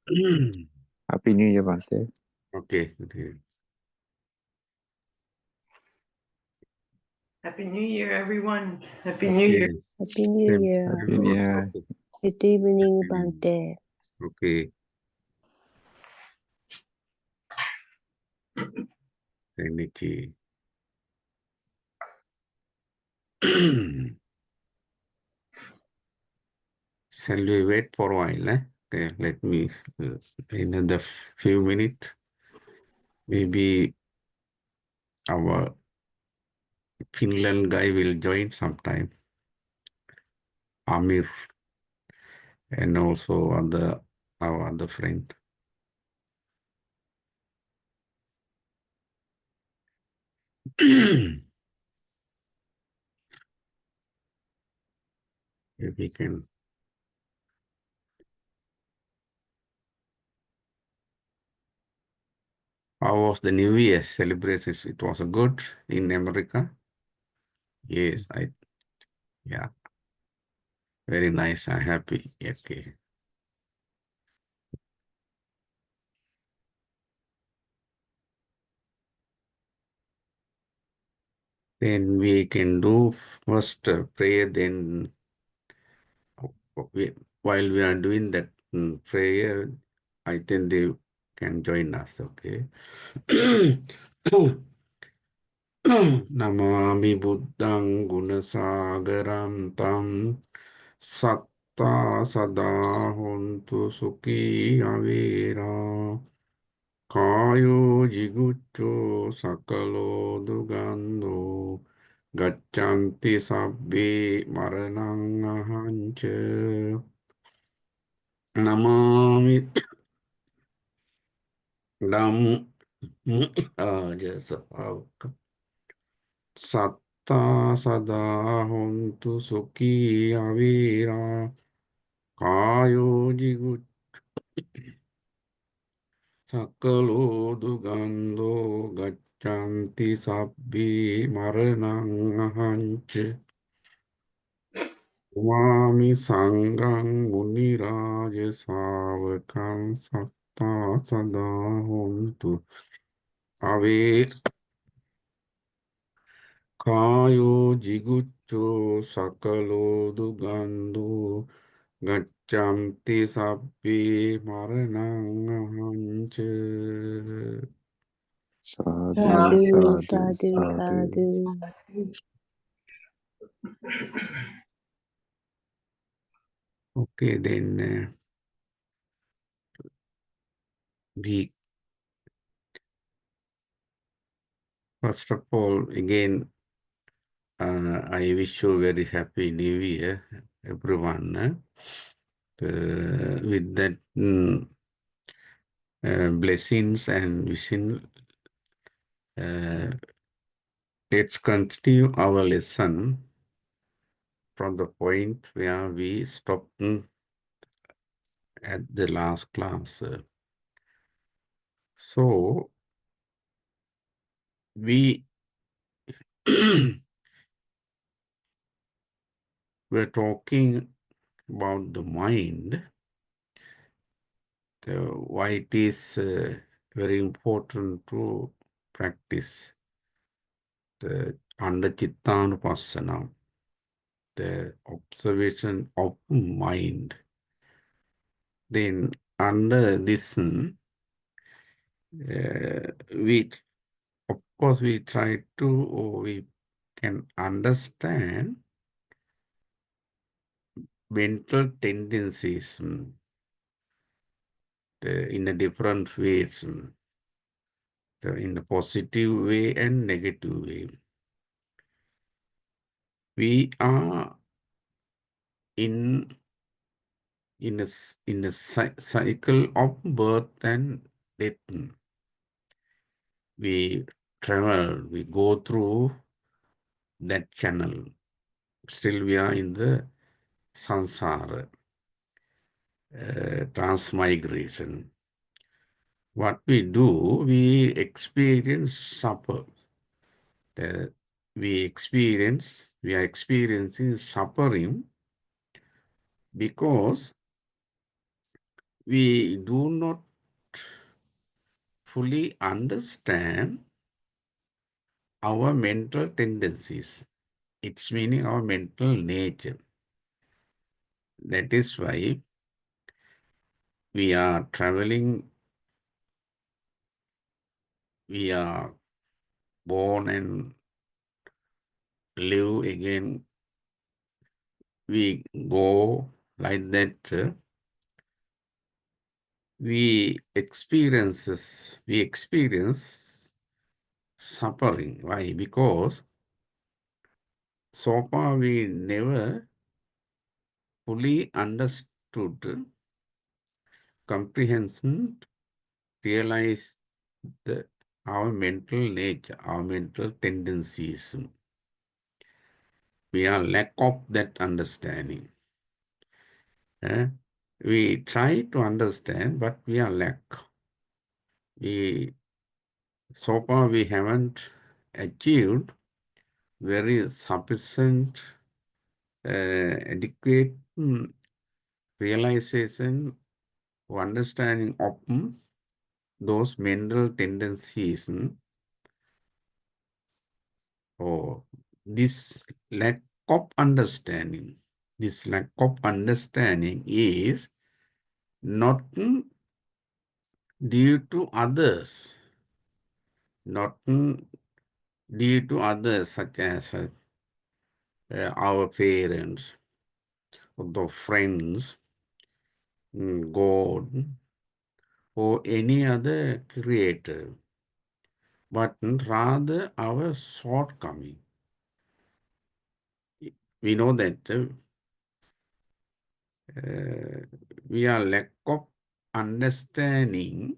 Happy New Year, Bhante. Okay. Okay. Happy New Year, everyone. Happy New Year. Yes. Happy New Same. Year. Happy New Year. Okay. Good evening, Happy New Year. Bhante. Okay. Trinity. Shall we wait for a while? Okay, let me another few minutes. Maybe our Finland guy will join sometime. Amir and also our other friend. If we can. How was the New Year celebrations? It was good in America. Yes, yeah, very nice. I'm happy. Okay. Then we can do first prayer, then while we are doing that prayer, I think they can join us, okay? Namami Buddhang Gunasagaram Tam Satta Sada Hontu Sukhi Avira Kayo Jigucho Sakalo Dugando Gachanti Sabbi Maranang Ahanche Namami Nam just Satta Sada Hontu Sukhi Avira Kayo Jigucho Sakalo Dugando Gachanti Sabbi Maranang Ahanche Swami Sangang Muniraja Savakam Satta Sada Hontu Ave Kayo Jigucho Sakalo Dugando Gachanti Sabbi Maranang Sadhu, Sadhu, sadhu, sadhu, sadhu. sadhu. Okay, then we first of all again I wish you very happy New Year, everyone. With that blessings and wishing, let's continue our lesson from the point where we stopped at the last class. So we were talking about the mind, why it is very important to practice the under Chittanupassana, the observation of mind. Then under this, we of course we try to, or we can understand mental tendencies in a different ways, in a positive way and negative way. We are in a cycle of birth and death. We travel, we go through that channel. Still we are in the samsara, transmigration. What we do, we experience supper. We are experiencing suffering because we do not fully understand our mental tendencies. It's meaning our mental nature. That is why we are traveling, we are born and live again, we go like that. We experience suffering. Why? Because so far we never fully understood, comprehension, realize our mental nature, our mental tendencies. We are lack of that understanding. We try to understand, but we are lack. So far we haven't achieved very sufficient, adequate realization or understanding of those mental tendencies. Or this lack of understanding. This lack of understanding is not due to others, not due to others such as our parents, or the friends, God, or any other creator, but rather our shortcoming. We know that we are lack of understanding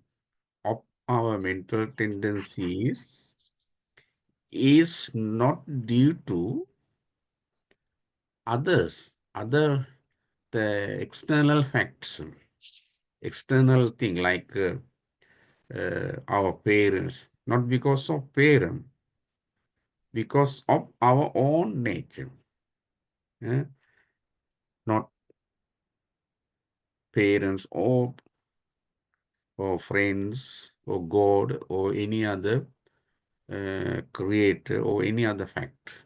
of our mental tendencies is not due to others, the external facts, external thing like our parents, not because of parents, because of our own nature. Not parents or friends or God or any other creator or any other fact.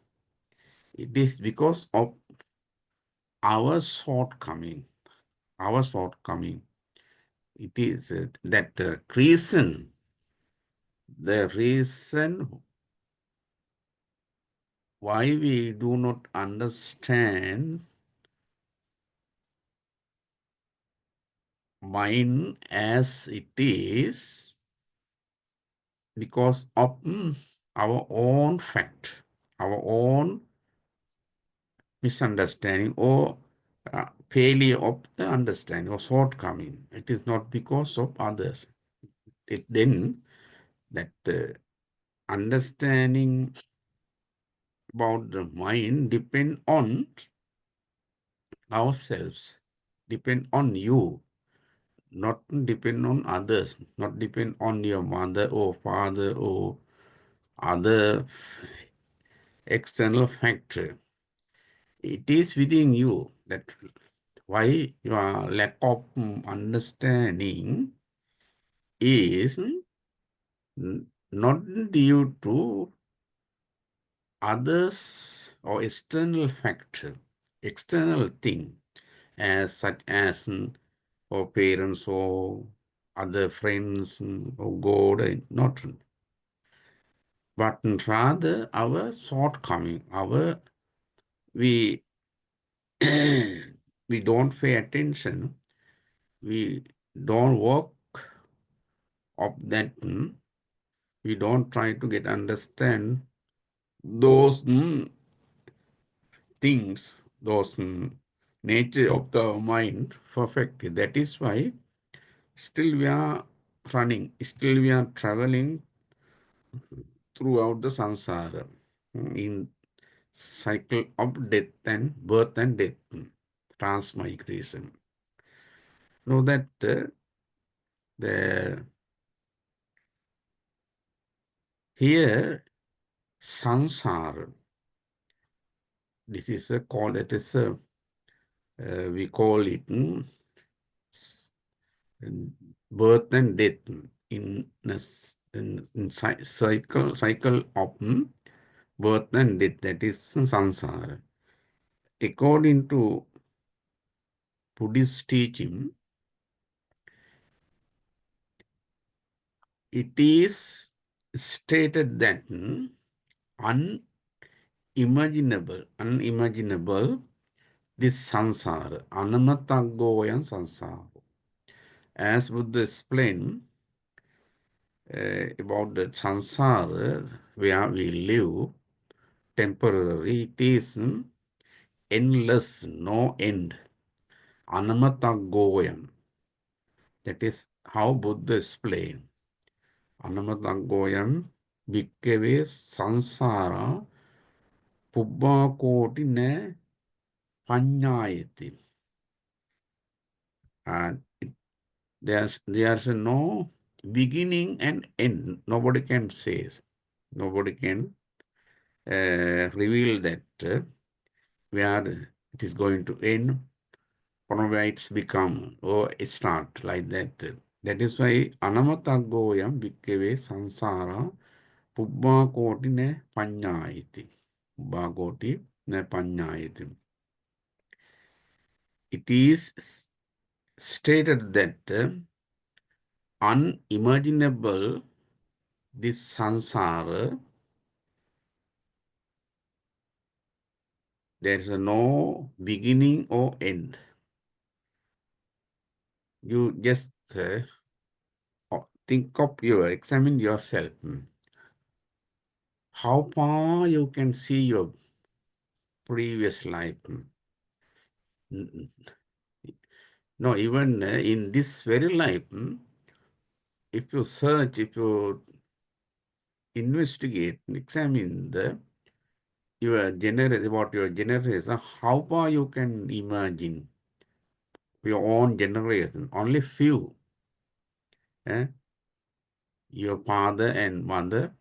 It is because of our shortcoming. Our shortcoming. It is that reason, the reason why we do not understand mind as it is because of our own fact, our own misunderstanding or failure of the understanding or shortcoming. It is not because of others. Then that understanding about the mind depend on ourselves, depend on you, not depend on others, not depend on your mother or father or other external factor. It is within you. That why your lack of understanding is not due to others or external factor, external thing, as such as or parents or other friends or God, not, but rather our shortcoming, we we don't pay attention, we don't work of that, we don't try to get understand those things, those nature of the mind perfectly. That is why still we are running, still we are traveling throughout the samsara, in cycle of death and birth and death, transmigration. Know that the here samsara, this is a call, it is a we call it birth and death in cycle of birth and death, that is samsara. According to Buddhist teaching, it is stated that unimaginable, this samsara, anamatagoyan samsara. As Buddha explained about the samsara where we live temporarily, it is endless, no end. Anamatagoyam. That is how Buddha explained. Anamatagoyam bhikkhave sansara pubbakoti ne panyayati. And there's no beginning and end. Nobody can say. Nobody can reveal that where it is going to end, from where it's become or it start like that. That is why anamatagoyam bhikkhave sansara pubbakoti ne panyayati. Pubbakoti ne panyayati. It is stated that unimaginable, this samsara, there is no beginning or end. You just examine yourself. How far you can see your previous life. No, even in this very life, if you search, if you investigate, examine your generation, how far you can imagine your own generation, only few. Your father and mother,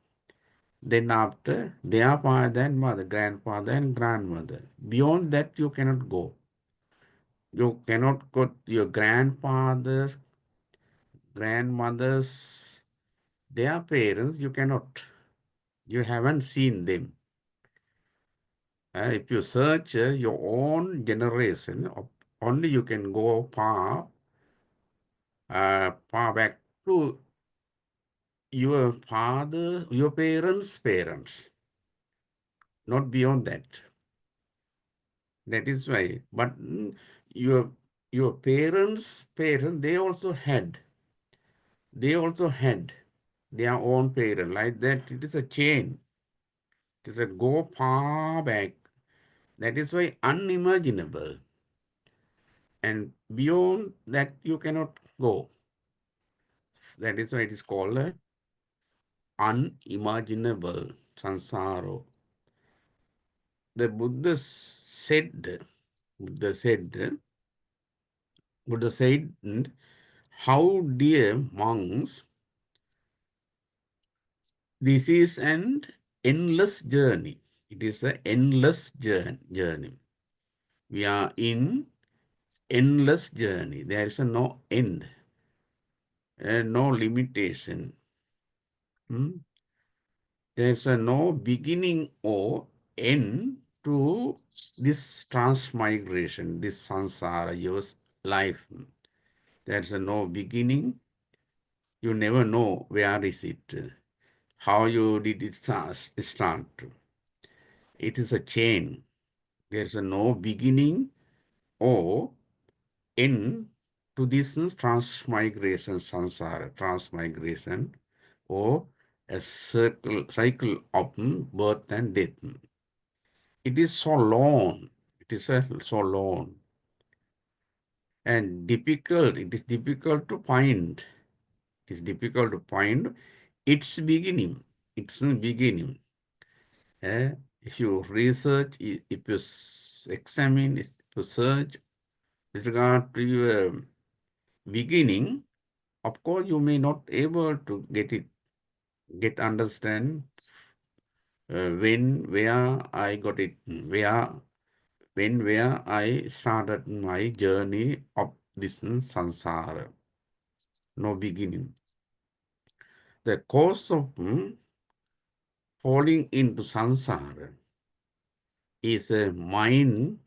then after their father and mother, grandfather and grandmother. Beyond that, you cannot go. You cannot go to your grandfathers, grandmothers, their parents, you cannot. You haven't seen them. If you search your own generation, only you can go far back to your father, your parents, not beyond that. That is why. But your parents, they also had their own parent. Like that, it is a chain. It is a go far back. That is why unimaginable. And beyond that, you cannot go. That is why it is called unimaginable sansara. The Buddha said, how dear monks, this is an endless journey. It is an endless journey. We are in endless journey. There is no end, no limitation. There is no beginning or end to this transmigration, this samsara, your life. There is no beginning. You never know where is it, how you did it start. It is a chain. There is no beginning or end to this transmigration, samsara, transmigration, or a cycle of birth and death. It is so long. It is so long and difficult. It is difficult to find. It is difficult to find its beginning. Its beginning. If you research, if you examine, if you search with regard to your beginning, of course, you may not able to get understand when, where I got it, where I started my journey of this samsara. no beginning. The cause of falling into samsara is a mind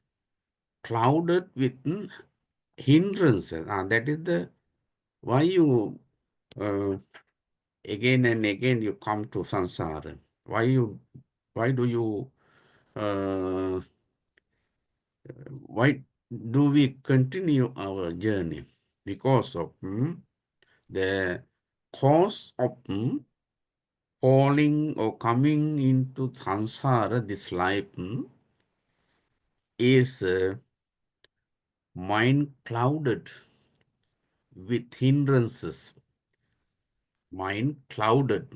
clouded with hindrances. That is the why you again and again you come to samsara. Why do you why do we continue our journey? Because of the cause of falling or coming into samsara, this life is mind clouded with hindrances. Mind clouded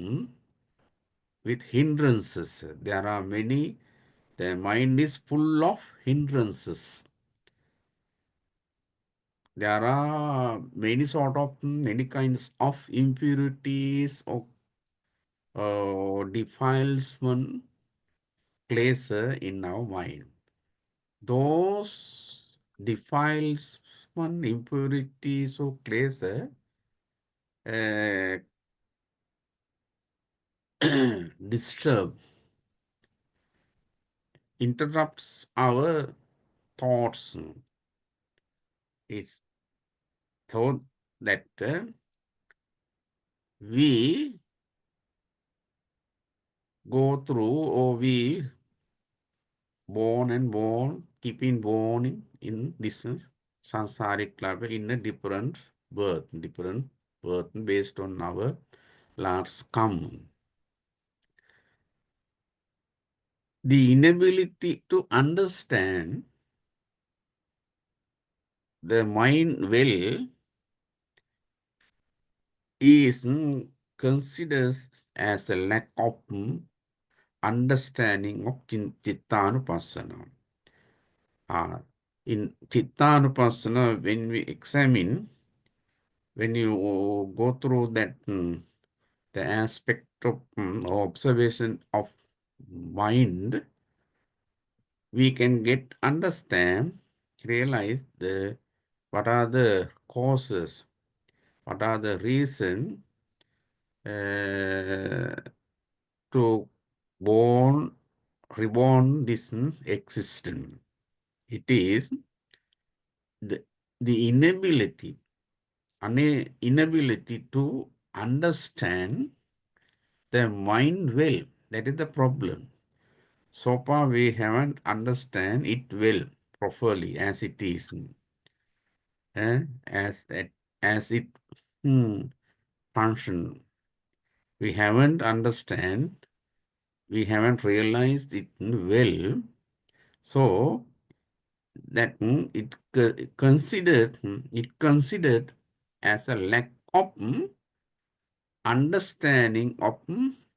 with hindrances. There are many, the mind is full of hindrances. There are many sort of, many kinds of impurities or defilement place in our mind. Those defilement, impurities or place disturb, interrupts our thoughts. It's thought that we go through or we born, keeping born in this samsaric life in a different birth based on our last come. The inability to understand the mind well is considered as a lack of understanding of Chittanupassana. In Chittanupassana, when we examine, when you go through that, the aspect of observation of mind, we can realize what are the causes, what are the reason to reborn this existence. It is the inability to understand the mind well. That is the problem. So far we haven't understand it well, properly as it is, as it function. We haven't understand. We haven't realized it well. So that considered as a lack of understanding of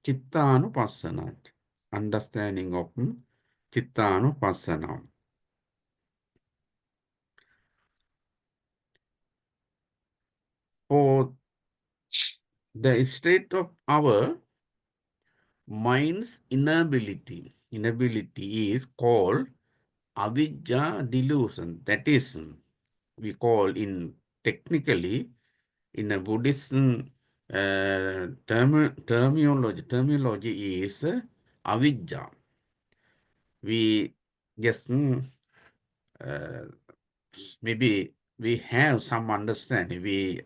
Chittanupassana. Understanding of Chittanupassana. For the state of our mind's inability is called avijja delusion. That is, we call in technically in a Buddhist terminology is avijja. We just maybe we have some understanding. We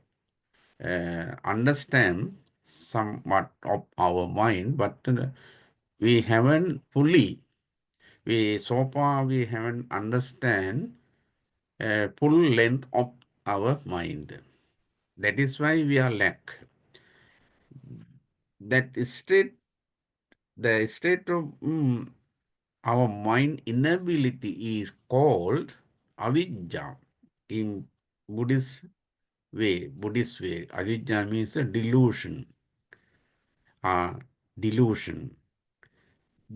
understand somewhat of our mind, but we haven't fully. So far we haven't understand full length of our mind. That is why we are lack. That state, the state of our mind inability is called avijja in Buddhist way. Avijja means a delusion. Delusion.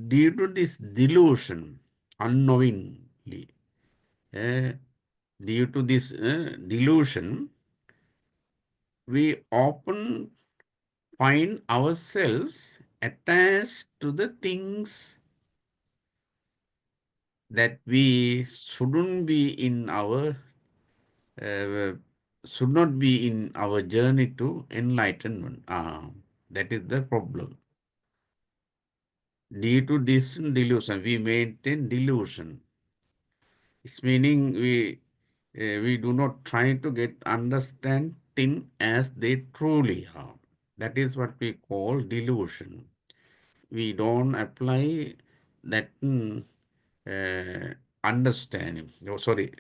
Due to this delusion, unknowingly, due to this delusion, we often find ourselves attached to the things that we shouldn't be in our should not be in our journey to enlightenment. That is the problem. Due to this delusion, we maintain delusion. It's meaning we do not try to get understand things as they truly are. That is what we call delusion. We don't apply that understanding. Oh, sorry,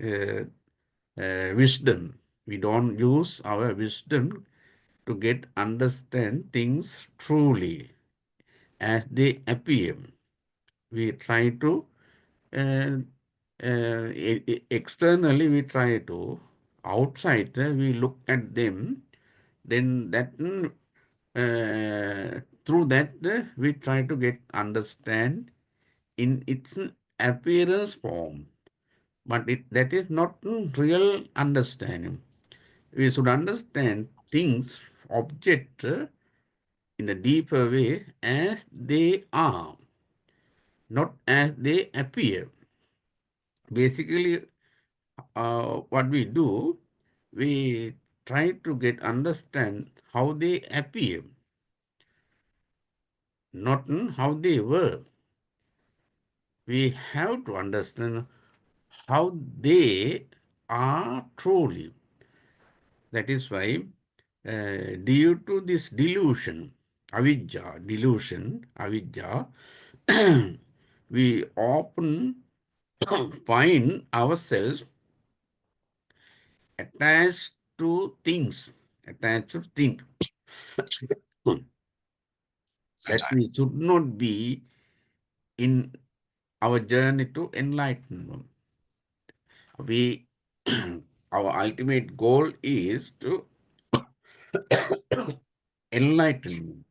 wisdom. We don't use our wisdom to get understand things truly as they appear. We try to externally we try to outside we look at them, then that through that we try to get understand in its appearance form, but that is not real understanding. We should understand things, object in a deeper way as they are, not as they appear. Basically, what we do, we try to get understand how they appear, not how they were. We have to understand how they are truly. That is why, due to this delusion, avidya, we often find ourselves attached to things, attached to things that we should not be in our journey to enlightenment. We, our ultimate goal is to enlightenment.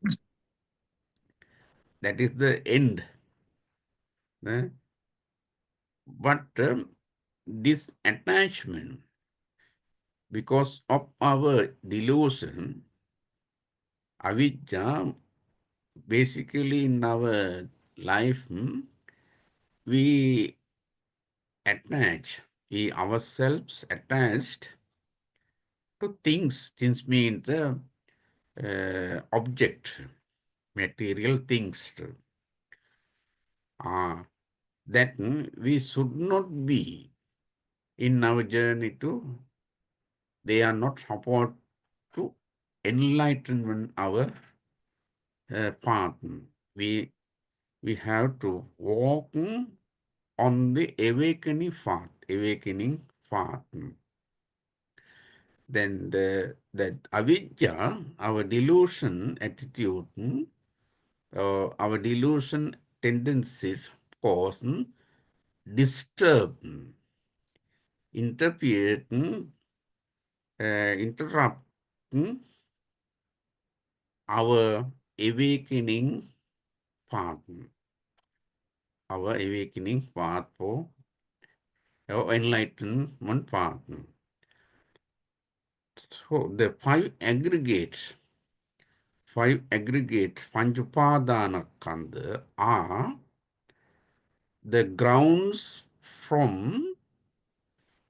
That is the end. But this attachment, because of our delusion, avidya, basically in our life, we attach, we ourselves attached to things. Things means object, material things. That we should not be in our journey to, they are not support to enlightenment our path. We have to walk on the awakening path. Then that avidya, our delusion attitude, our delusion tendencies cause disturb, interrupt our awakening path, for our enlightenment path. So the five aggregates, Panchupadana Kanda, are the grounds from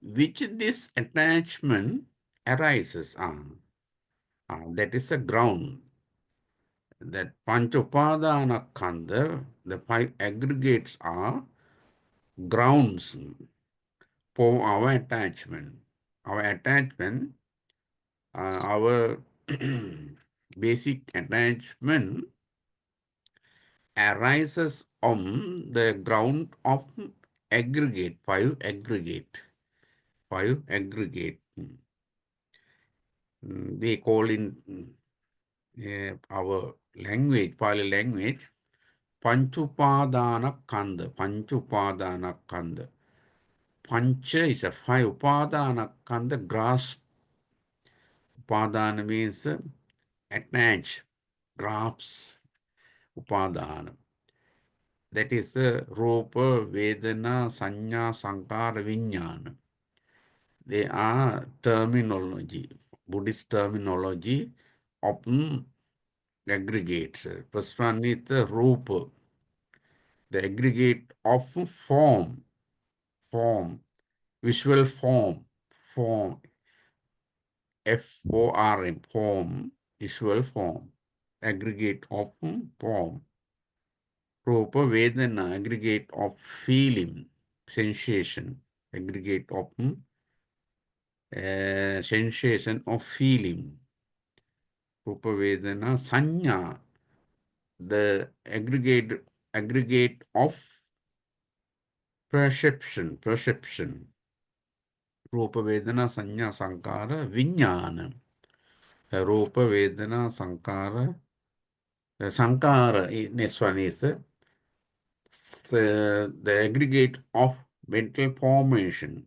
which this attachment arises on. That is a ground. That Panchupadana Kanda, the five aggregates are grounds for our attachment. Our attachment, our basic attachment arises on the ground of five aggregate. They call in our language, Pali language, Panchupadana Kanda. Pancha is a five. Upadana Kanda, grasp. Upadana means attach, grasp. Upadana. That is the Rupa, Vedana, Sanya, Sankara, Vijnana. They are terminology, Buddhist terminology of aggregates. First one is the Rupa, the aggregate of form, visual form. F-O-R-M, form, visual form, aggregate of form. Rupa Vedana, aggregate of feeling, sensation, aggregate of sensation of feeling. Rupa Vedana, Sanya, the aggregate of perception. Rupa Vedana, Sanya, Sankara, Vijnana. Rupa Vedana, Sankara, Sankara, next one is the aggregate of mental formation.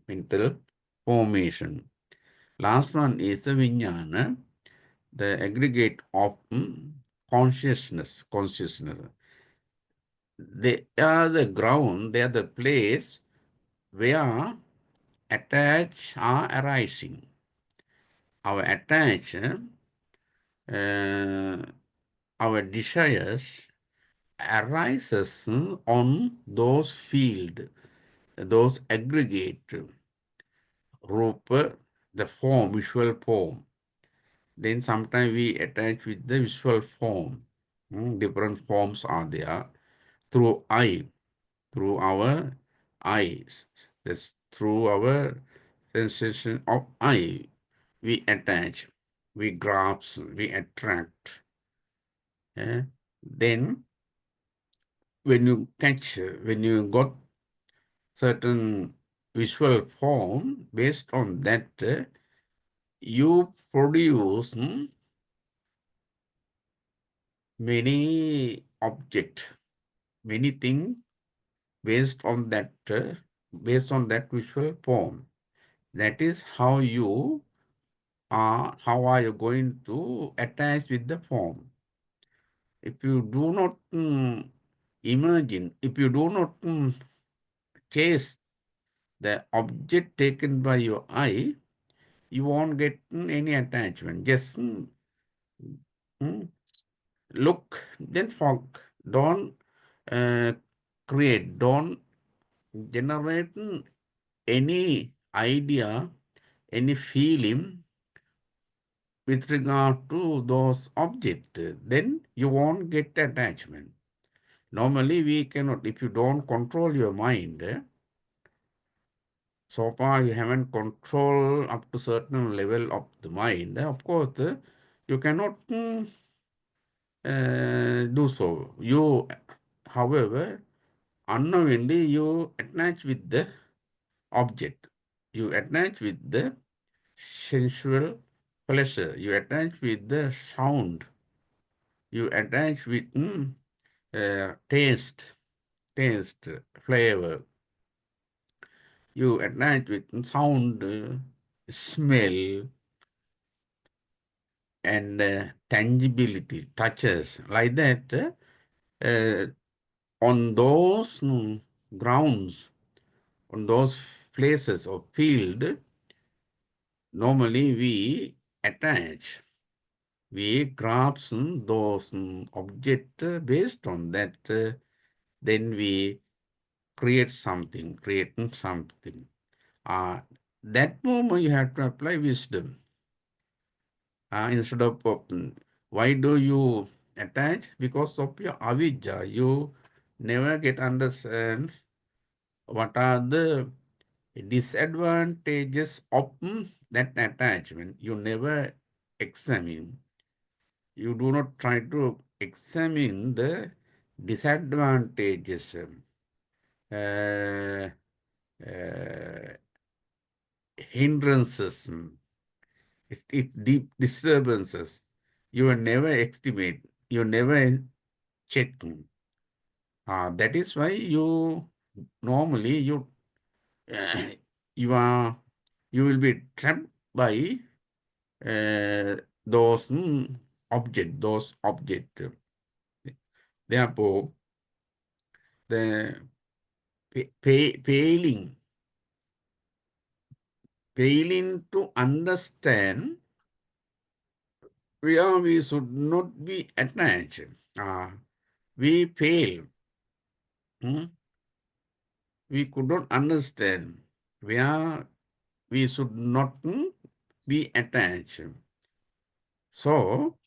Last one is the Vijnana, the aggregate of consciousness. They are the ground, they are the place where attach are arising. Our attach, our desires arises on those field, those aggregate, rupa, the form, visual form. Then sometimes we attach with the visual form. Different forms are there through our eyes. That's through our sensation of eye. We attach, we grasp, we attract. Then when you got certain visual form, based on that, you produce many objects, many things based on that visual form. That is how how are you going to attach with the form. If you do not imagine, if you do not chase the object taken by your eye, you won't get any attachment. Just look, then fog. Don't create, don't generate any idea, any feeling with regard to those objects. Then you won't get attachment. Normally, we cannot, if you don't control your mind, so far you haven't control up to certain level of the mind, of course, you cannot do so. You, however, unknowingly you attach with the object. You attach with the sensual pleasure. You attach with the sound. You attach with taste, flavor. You attach with sound, smell, and tangibility, touches. Like that, on those grounds, on those places or field, normally we attach, we grasp those objects based on that, then we create something. That moment you have to apply wisdom. Instead of why do you attach? Because of your avijja, you never get understand what are the disadvantages of that attachment. You never examine. You do not try to examine the disadvantages, hindrances, deep disturbances. You will never estimate. You never check. That is why you normally you you will be trapped by those object. Therefore, the failing to understand where we should not be attached. We fail. We could not understand where we should not we attach. So,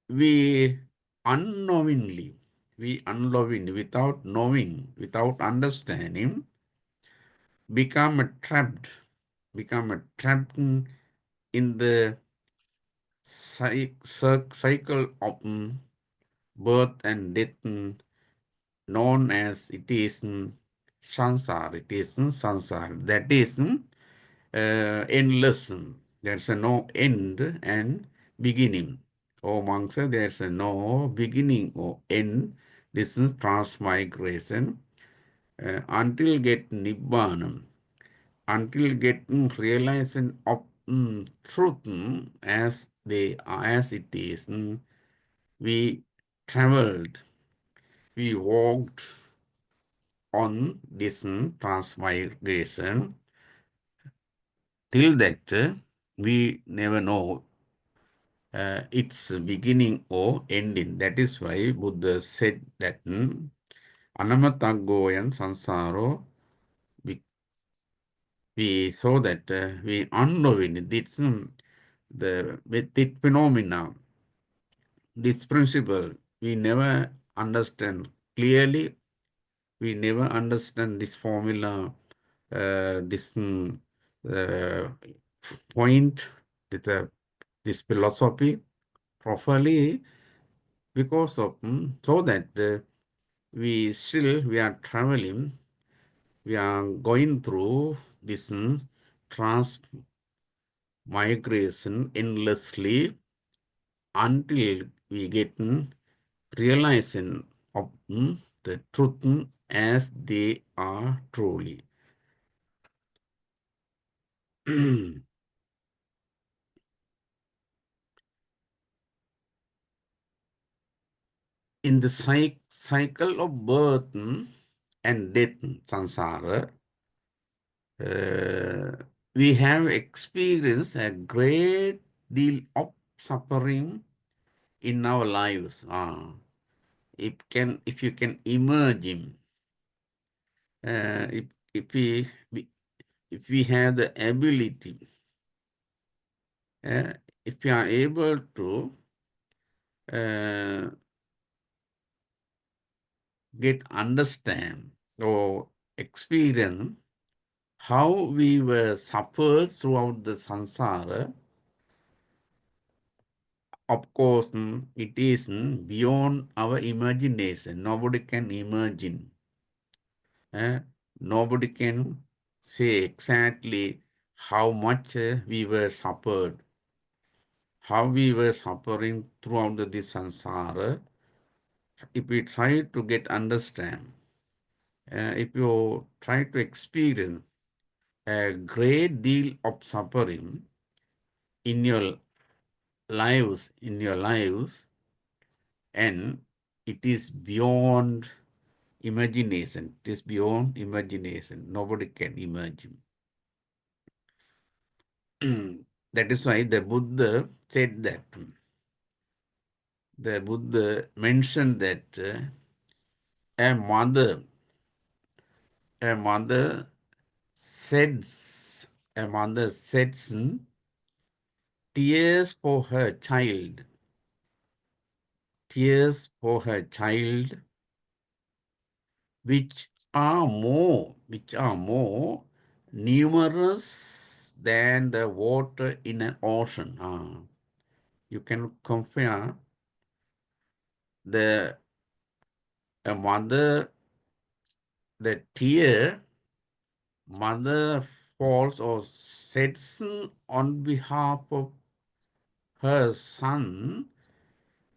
we unknowingly, without knowing, without understanding, become trapped in the cycle of birth and death, known as it is sansar. It is sansar. That is endless. There's no end and beginning. Oh monks, there's no beginning or end. This is transmigration until get nibbana, until getting realization of truth as it is. We traveled, we walked on this transmigration till that we never know its beginning or ending. That is why Buddha said that anamatagoyan sansaro, we saw that we unknowing this, with this phenomena, this principle, we never understand clearly, we never understand this formula, this uh, point, this philosophy properly, because of so that we are traveling, we are going through this transmigration endlessly until we get realizing of the truth as they are truly. In the cycle of birth and death, samsara, we have experienced a great deal of suffering in our lives. If you can imagine, if we have the ability, uh, if we are able to uh, understand or experience how we were suffered throughout the samsara, of course, it is beyond our imagination. Nobody can imagine. Nobody can say exactly how much we were suffered, how we were suffering throughout this samsara. If we try to get understand, if you try to experience a great deal of suffering in your lives, and it is beyond imagination. It is beyond imagination. Nobody can imagine. That is why the Buddha said that. The Buddha mentioned that a mother, a mother sheds, a mother sheds tears for her child, tears for her child, which are more numerous than the water in an ocean. You can compare the a mother, the tear mother falls or sheds on behalf of her son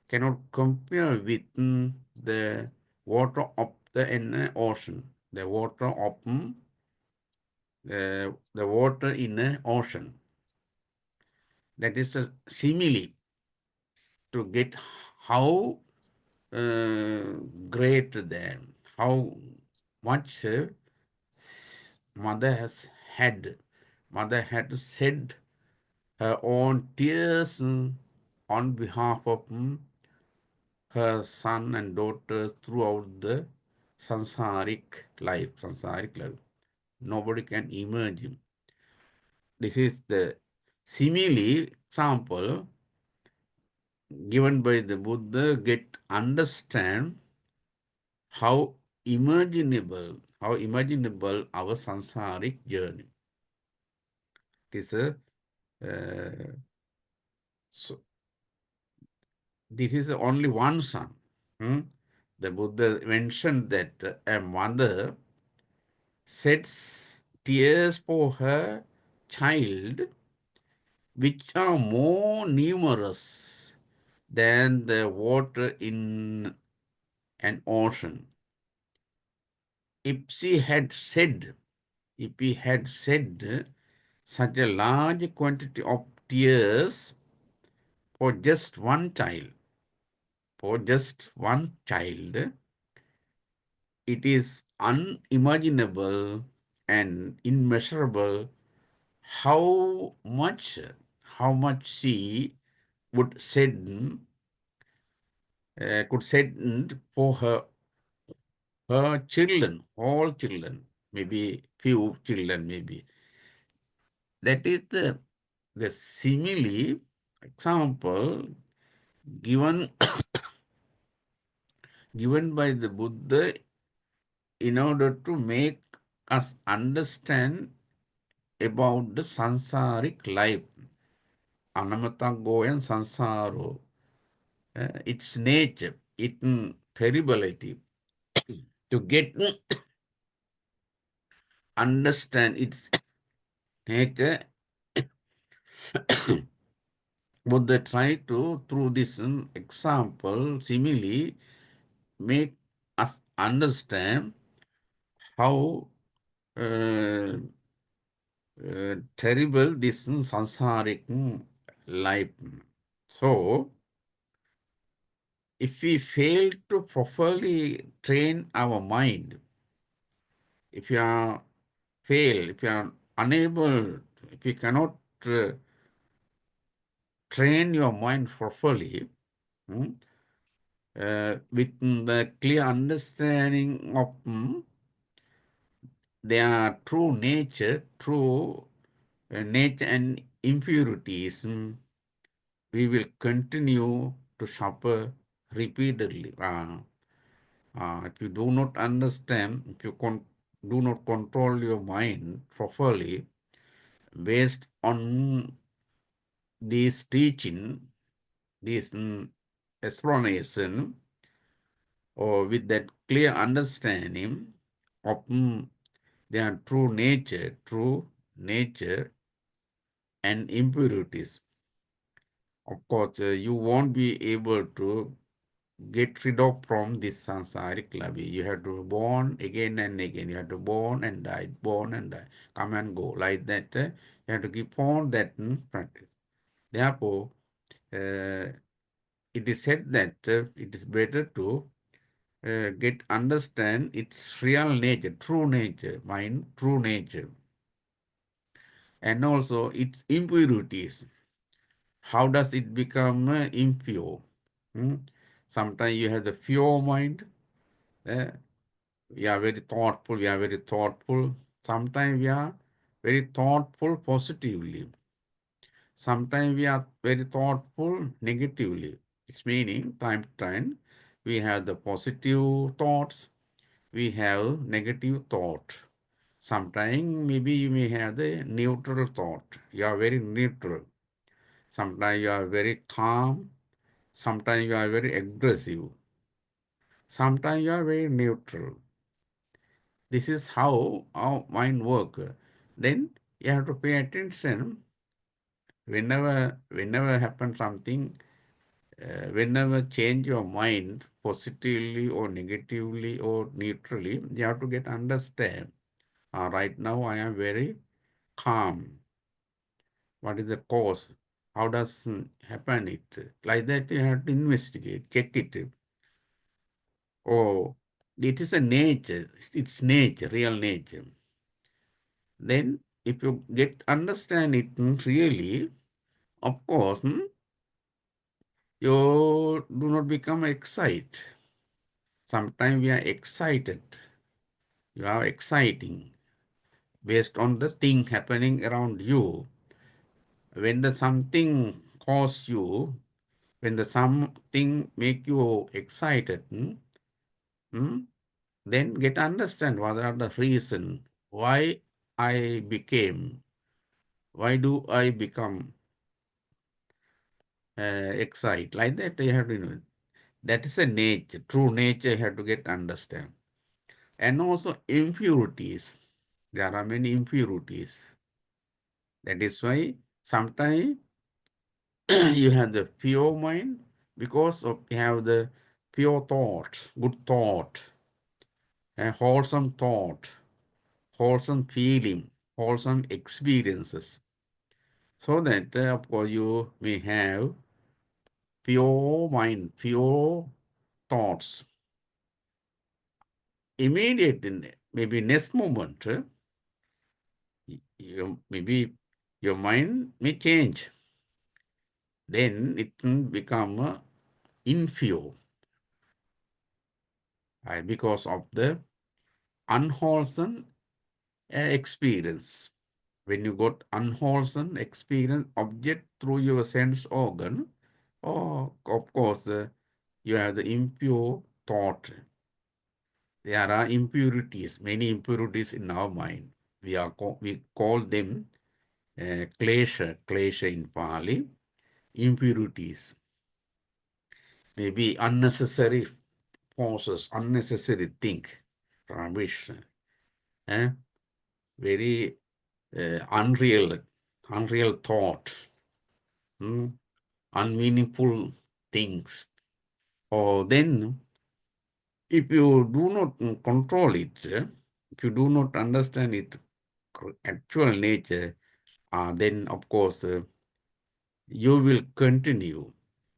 cannot compare with the water of the ocean, the water of the water in the ocean. That is a simile to get how great then, how much mother has had. Mother had shed her own tears on behalf of her son and daughters throughout the samsaric life. Nobody can imagine. This is the simile example given by the Buddha. Get understand how imaginable our samsaric journey. It is a so this is only one son. The Buddha mentioned that a mother sheds tears for her child, which are more numerous than the water in an ocean. If she had said, if he had shed such a large quantity of tears for just one child, it is unimaginable and immeasurable how much she would send could send for her children, all children, maybe few children, maybe. That is the simile example given given by the Buddha in order to make us understand about the sansaric life, anamatago and sansaro, its nature, its terribility, to get understand its nature. Buddha try to, through this example, simile, make us understand how terrible this sansaric life. So, if we fail to properly train our mind, if you are if you are unable, if you cannot train your mind properly, with the clear understanding of their true nature and impurities, we will continue to suffer repeatedly. If you do not understand, if you do not control your mind properly based on this teaching, this explanation, or with that clear understanding of their true nature and impurities, of course, you won't be able to get rid of from this samsaric life. You have to born again and again. You have to born and die, come and go like that. You have to keep on that practice. Therefore, it is said that it is better to understand its real nature, true nature, mind, true nature, and also its impurities. How does it become impure? Sometimes you have the pure mind. We are very thoughtful. Sometimes we are very thoughtful positively. Sometimes we are very thoughtful negatively. It's meaning time to time we have the positive thoughts, we have negative thought. Sometimes maybe you may have the neutral thought. You are very neutral. Sometimes you are very calm. Sometimes you are very aggressive. Sometimes you are very neutral. This is how our mind works. Then you have to pay attention whenever happens something, whenever change your mind positively or negatively or neutrally, you have to get understand. Right now I am very calm. What is the cause? How does happen it? Like that you have to investigate, check it. Oh, it is a nature, it's nature, real nature. Then if you get understand it really, of course, you do not become excited. Sometimes we are excited. You are exciting. based on the thing happening around you. When the something cause you, when the something make you excited, then get understand what are the reason why I became, why do I become excited like that. You have to know. That is a nature, true nature. You have to get understand, and also impurities. There are many impurities. That is why sometimes you have the pure mind because of you have the pure thought, good thought, and wholesome thought, wholesome feeling, wholesome experiences. So that of course you may have pure mind, pure thoughts. Immediately, maybe next moment, maybe your mind may change. Then it can become impure because of the unwholesome experience. When you got unwholesome experience object through your sense organ, or of course you have the impure thought. There are impurities, many impurities in our mind. We call them klesha in Pali, impurities. Maybe unnecessary forces, unnecessary think, rubbish, very unreal thought, unmeaningful things. Or then, if you do not control it, if you do not understand its actual nature, then of course you will continue.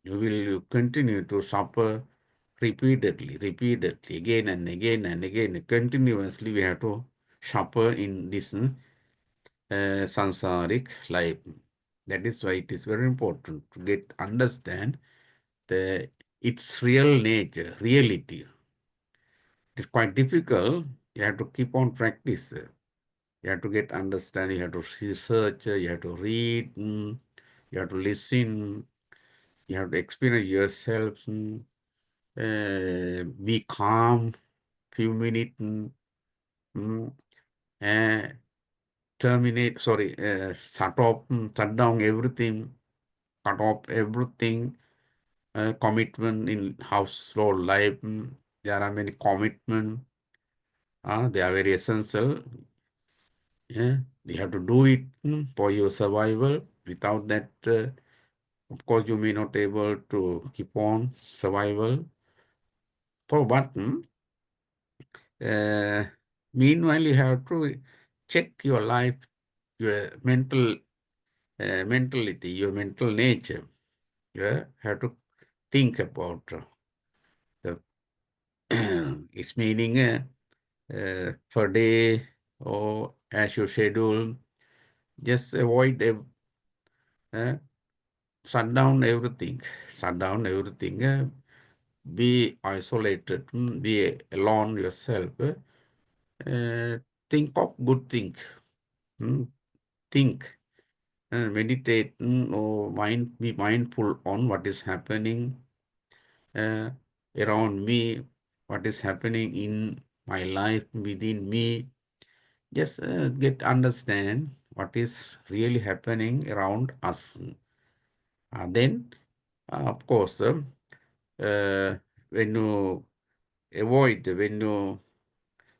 You will continue to suffer repeatedly, again and again and again. Continuously, we have to suffer in this sansaric life. That is why it is very important to understand its real nature, reality. It's quite difficult. You have to keep on practice. You have to get understand. You have to research. You have to read. You have to listen. You have to experience yourself. Be calm. Few minutes. Terminate. Sorry. Shut off. Shut down everything. Cut off everything. Commitment in household life. There are many commitments. They are very essential. Yeah, you have to do it for your survival. Without that, of course, you may not able to keep on survival. So, but meanwhile, you have to check your life, your mentality, your mental nature. You have to think about the its meaning per day or as your schedule. Just avoid shut down everything. Shut down everything. Be isolated. Be alone yourself. Think of good things. Think. Meditate or be mindful on what is happening around me, what is happening in my life, within me. Just understand what is really happening around us. Then, of course, when you when you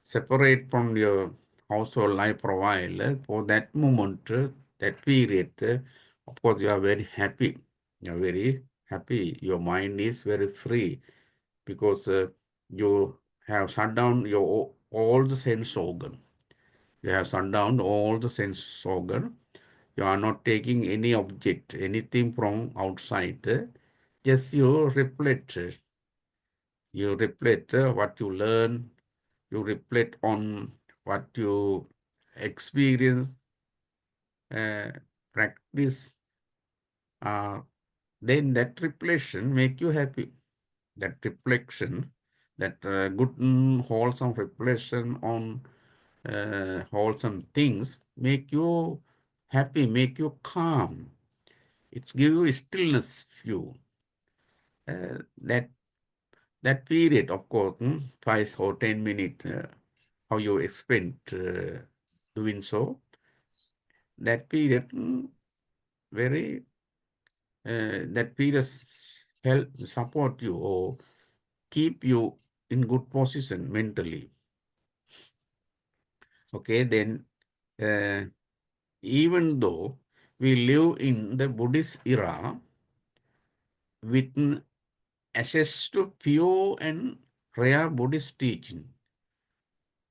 separate from your household life for a while, for that moment, that period, of course, you are very happy. You are very happy. Your mind is very free because you have shut down all the sense organ. You have shut down all the sense organ. You are not taking any object, anything from outside. Just you reflect. You reflect what you learn. You reflect on what you experience, practice. Then that reflection make you happy. That reflection, that good wholesome reflection on wholesome things make you happy, make you calm. It's give you stillness view. That period, of course, 5 or 10 minutes, how you spend doing so, that period very, that period help support you or keep you in good position mentally. Okay, then even though we live in the Buddhist era with access to pure and rare Buddhist teaching,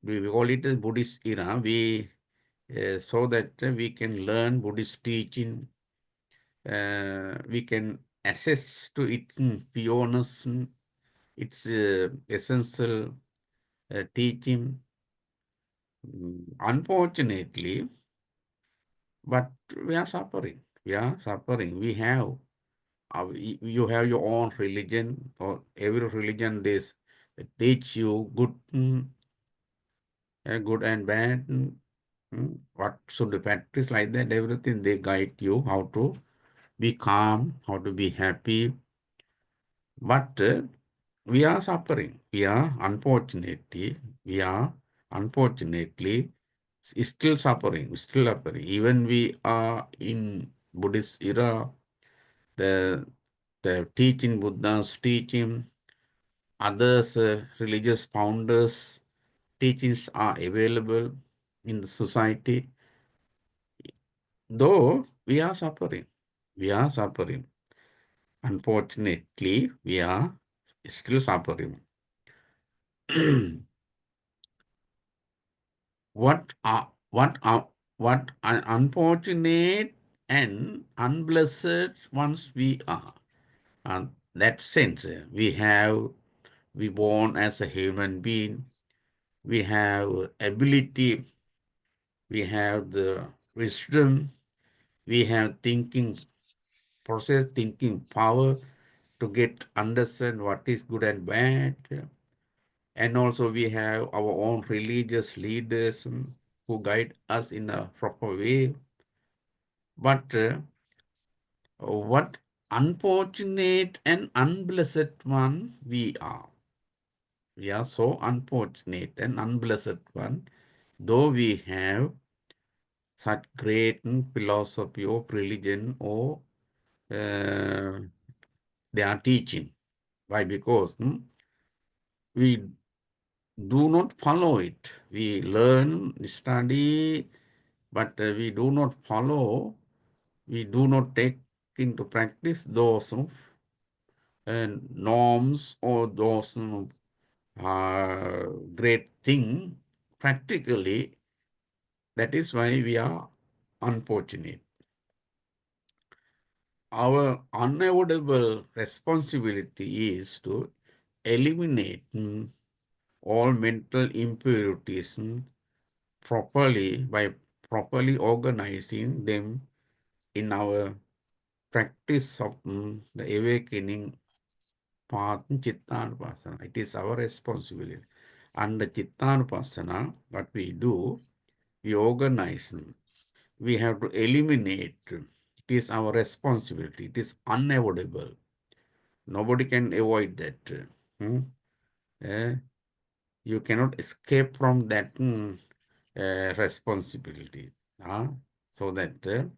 we call it the Buddhist era, we so that we can learn Buddhist teaching, we can access to its pureness, its essential teaching. Unfortunately, but we are suffering. We are suffering. We have, you have your own religion, or every religion they teach you good, good and bad, what should you practice like that. Everything they guide you how to be calm, how to be happy. But we are suffering. We are unfortunately still suffering. Still suffering. Even we are in Buddhist era, the teaching, Buddha's teaching, others religious founders teachings are available in the society. Though we are suffering. Unfortunately, we are still suffering. What an unfortunate and unblessed ones we are. And that sense, we born as a human being. We have ability. We have the wisdom. We have thinking process, thinking power to get understand what is good and bad. And also we have our own religious leaders who guide us in a proper way. But what unfortunate and unblessed one we are. We are so unfortunate and unblessed one, though we have such great philosophy of religion or they are teaching. Why? Because we do not follow it. We learn, study, but we do not follow, we do not take into practice those norms or those great thing practically. That is why we are unfortunate. Our unavoidable responsibility is to eliminate all mental impurities by properly organizing them in our practice of the awakening path, Chittanupasana. It is our responsibility. Under Chittanupasana, what we do, we organize. We have to eliminate. It is our responsibility. It is unavoidable. Nobody can avoid that. You cannot escape from that responsibility. So that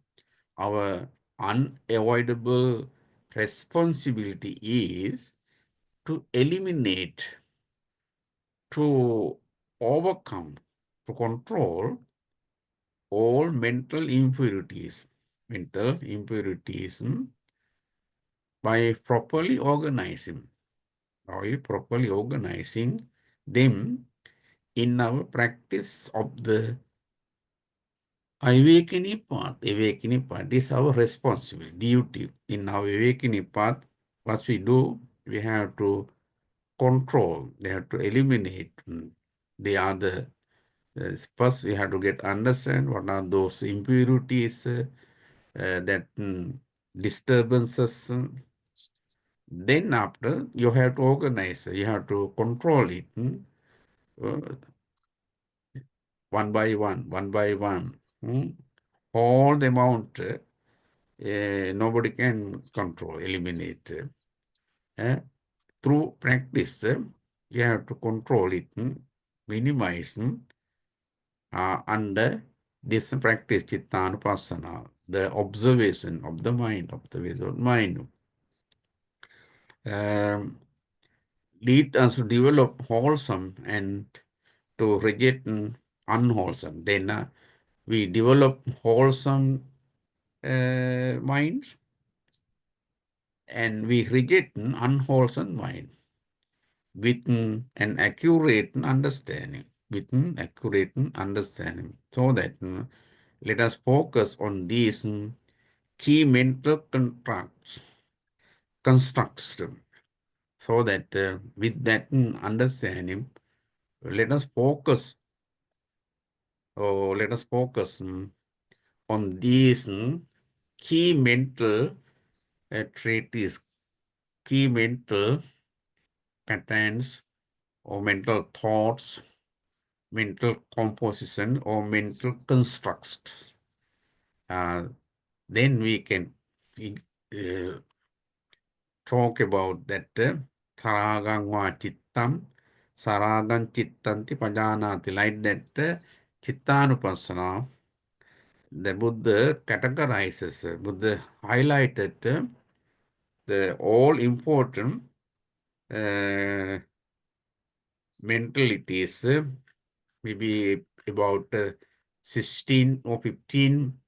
our unavoidable responsibility is to eliminate, to overcome, to control all mental impurities. By properly organizing, them in our practice of the awakening path. Awakening path is our responsibility, duty. In our awakening path, what we do, we have to control, they have to eliminate the other. First, we have to get understand what are those impurities, that disturbances. Then after, you have to organize, you have to control it. one by one. All the amount nobody can control, eliminate. Through practice, you have to control it, minimize under this practice, chittanupassana, the observation of the mind, lead us to develop wholesome and to reject unwholesome. Then we develop wholesome minds and we reject unwholesome mind with an accurate understanding. So that let us focus on these key mental constructs. So that with that understanding, let us focus on these key mental traits, key mental patterns or mental thoughts, mental composition or mental constructs. Then we can talk about that saragam va chittam, saragam chittanti pajanati, like that chittanupassana. The Buddha categorizes, Buddha highlighted the all important mentalities, maybe about 16 or 15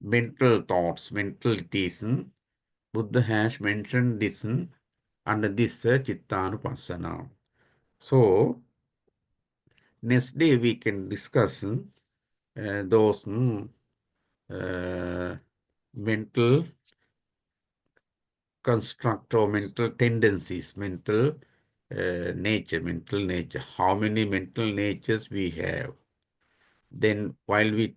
mental thoughts, mentalities. Buddha has mentioned this under this chittanupassana. So, next day we can discuss those mental construct or mental tendencies, mental nature, how many mental natures we have. Then while we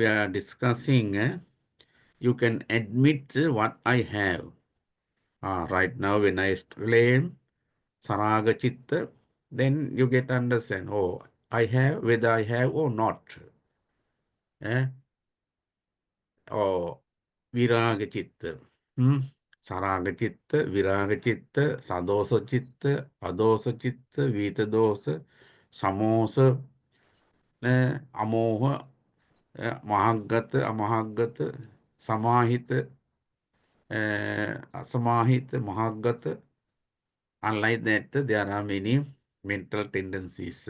are discussing, you can admit what I have. Right now when I explain Saraga Chitta, then you get understand, oh, I have, whether I have or not. Or Viraga Chitta. Saraga Chitta, Viraga Chitta, Sadosa Chitta, Adosa Chitta, Vita Dosa, Samosa, Amoha, Mahagata, Amahagata, Samahita, Asamahita, Mahagata. Unlike that, there are many mental tendencies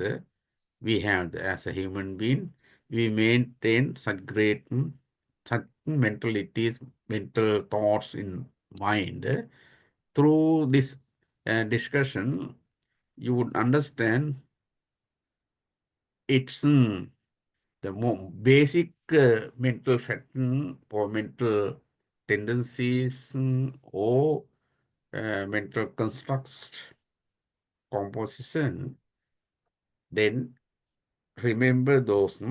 we have as a human being. We maintain such great such mentalities, mental thoughts in mind. Through this discussion, you would understand it's the more basic mental pattern or mental tendencies or mental constructs composition. Then remember those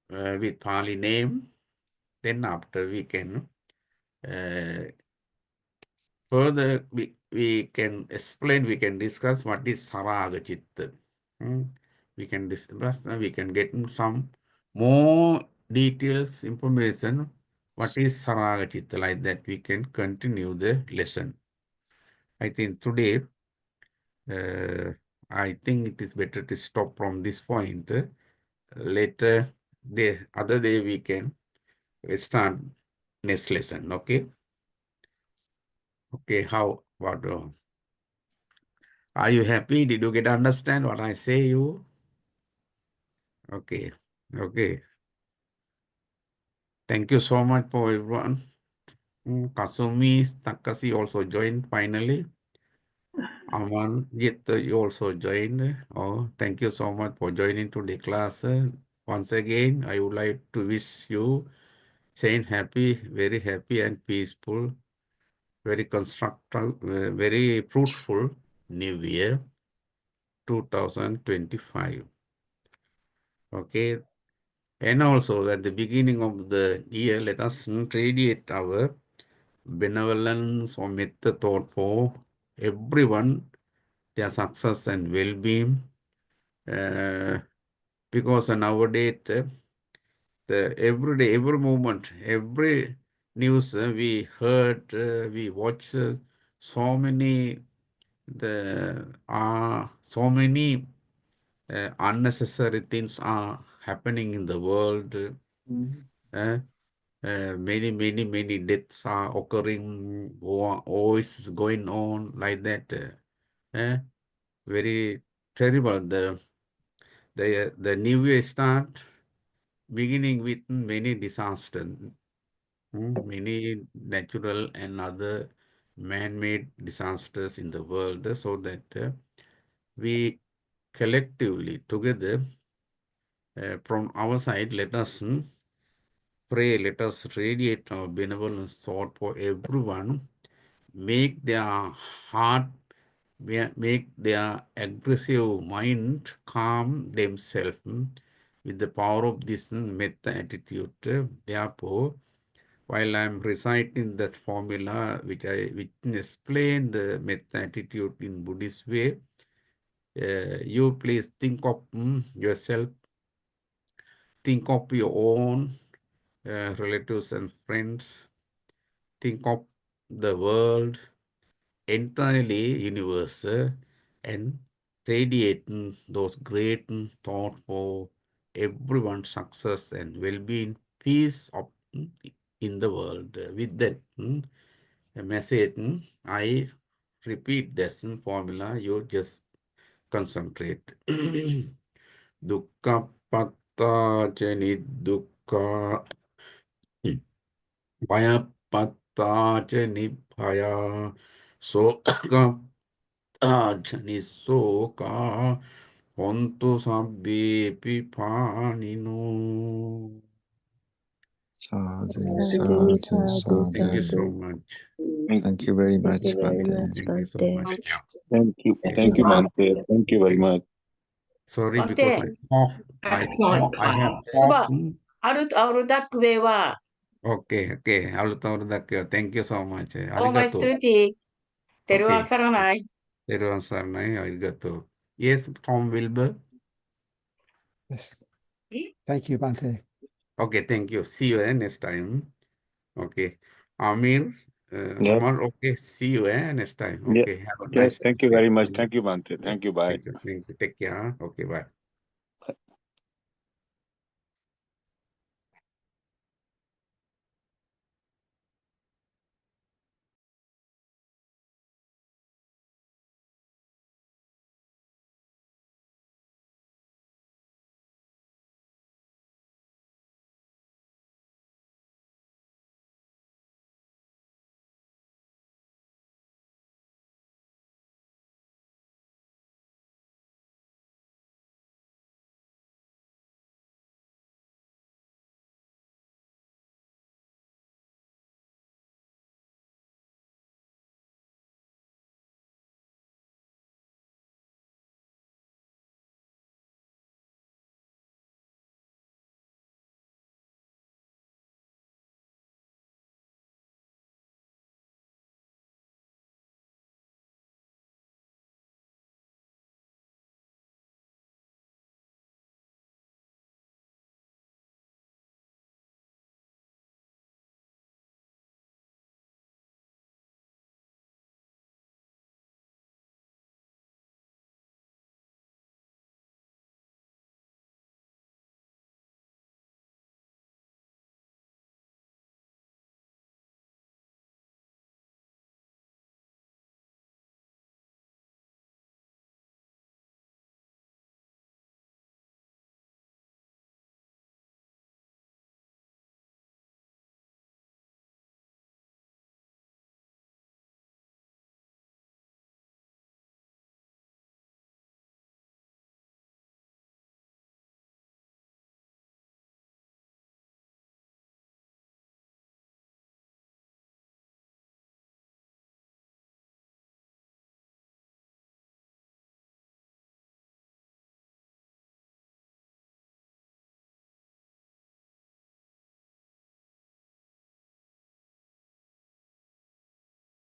with Pali name. Then after we can further we can explain, we can discuss what is Saraga Chitta. We can discuss, we can get some more details, information, what is Saraga Chitta, like that we can continue the lesson. I think today, I think it is better to stop from this point. Later, the other day we can start next lesson, okay? Okay, what, are you happy? Did you get understand what I say you? Okay, okay. Thank you so much for everyone. Kasumi, Takashi also joined finally. Aman, you also joined. Oh, thank you so much for joining to the class. Once again, I would like to wish you saying very happy and peaceful, very constructive, very fruitful New Year 2025. Okay. And also at the beginning of the year, let us radiate our benevolence or metta thought for everyone their success and well-being. Because nowadays, the every day, every moment, every news we heard, we watched, so many so many unnecessary things are happening in the world. Many deaths are occurring, war is going on like that. Very terrible. The new year start beginning with many disasters, many natural and other man-made disasters in the world, so that we collectively together from our side, let us pray, let us radiate our benevolence thought for everyone, make their heart, make their aggressive mind calm themselves with the power of this metta attitude. Therefore, while I am reciting that formula, which explain the metta attitude in Buddhist way, you please think of yourself, think of your own relatives and friends, think of the world, entirely universe, and radiate those great thoughts for everyone's success and well-being, peace of in the world. With that message, I repeat that formula. You just concentrate. Dukkha patta jani dukkha Bhaya patta nibhaya soka jani soka hontu sabbe pipanino. Sadhu, Sadhu, sadhu, sadhu, Thank you so sadhu. sadhu. much. Thank you very Thank much, you very Bhante. much, Thank you so Bhante. much. Thank you. Thank you, Bhante. Thank you very much. Sorry because I talk. Excellent I have class. talked. アルダクエは、Okay, okay. I'll talk that. Thank you so much. オーマイスト Arigato. ゥーティー、テルワ Okay. サラナイ。 Everyone, sir, arigato. Yes, Tom Wilbur. Yes. Thank you, Bhante. Okay, thank you. See you next time. Okay. Amir, Yeah. Amar, okay. See you next time. Yeah. Okay. Have a Yes. nice Thank you day. very much. Thank you, Bhante. Thank you. Bye. Thank you. Thank you. Take care. Okay, bye.